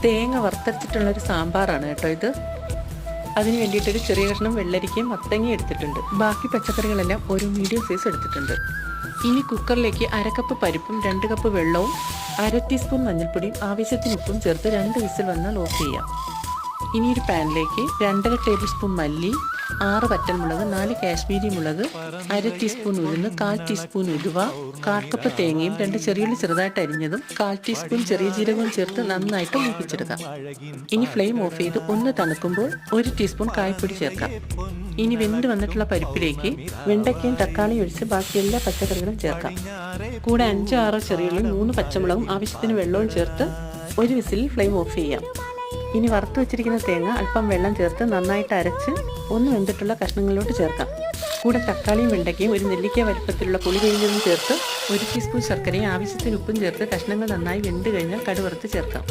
തേങ്ങ വറുത്തരച്ചിട്ടുള്ളൊരു സാമ്പാറാണ് കേട്ടോ ഇത്. അതിന് വേണ്ടിയിട്ടൊരു ചെറിയ കഷ്ണം വെള്ളരിക്കയും മത്തങ്ങയും എടുത്തിട്ടുണ്ട്. ബാക്കി പച്ചക്കറികളെല്ലാം ഒരു മീഡിയം സൈസ് എടുത്തിട്ടുണ്ട്. ഇനി കുക്കറിലേക്ക് 1/2 കപ്പ് പരിപ്പും 2 കപ്പ് വെള്ളവും 1/2 ടീസ്പൂൺ മഞ്ഞൾപ്പൊടിയും ആവശ്യത്തിന് ഉപ്പും ചേർത്ത് 2 വിസിൽ വന്നാൽ ഓഫ് ചെയ്യാം. ഇനി ഒരു പാനിലേക്ക് 2.5 ടേബിൾ സ്പൂൺ മല്ലി, 6 വറ്റൽമുളക്, 4 കാശ്മീരി മുളക്, 1/2 ടീസ്പൂൺ ഉഴുന്ന്, 1/4 ടീസ്പൂൺ ഉലുവ, 1/4 കപ്പ് തേങ്ങയും 2 ചെറിയുള്ളി ചെറുതായിട്ട് അരിഞ്ഞതും 1/4 ടീസ്പൂൺ ചെറിയ ജീരകവും ചേർത്ത് നന്നായിട്ട് മൂപ്പിച്ചെടുക്കാം. ഇനി ഫ്ലെയിം ഓഫ് ചെയ്ത് ഒന്ന് തണുക്കുമ്പോൾ 1 ടീസ്പൂൺ കായപ്പൊടി ചേർക്കാം. ഇനി വെന്ത് വന്നിട്ടുള്ള പരിപ്പിലേക്ക് വെണ്ടയ്ക്കയും തക്കാളിയും ഒഴിച്ച് ബാക്കി എല്ലാ പച്ചക്കറികളും ചേർക്കാം. കൂടെ 5-6 ചെറിയുള്ളിയും 3 പച്ചമുളകും ആവശ്യത്തിന് വെള്ളവും ചേർത്ത് 1 വിസിലിൽ ഫ്ലെയിം ഓഫ് ചെയ്യാം. ഇനി വറുത്ത് വെച്ചിരിക്കുന്ന തേങ്ങ അല്പം വെള്ളം ചേർത്ത് നന്നായിട്ട് അരച്ച് ഒന്ന് വെന്തിട്ടുള്ള കഷ്ണങ്ങളിലോട്ട് ചേർക്കാം. കൂടെ തക്കാളിയും വെണ്ടയ്ക്കയും 1 നെല്ലിക്ക വലുപ്പത്തിലുള്ള പുളി പിഴിഞ്ഞതും ചേർത്ത് 1 ടീസ്പൂൺ ശർക്കരയും ആവശ്യത്തിന് ഉപ്പും ചേർത്ത് കഷ്ണങ്ങൾ നന്നായി വെന്ത് കഴിഞ്ഞാൽ കടുവറുത്ത് ചേർക്കാം.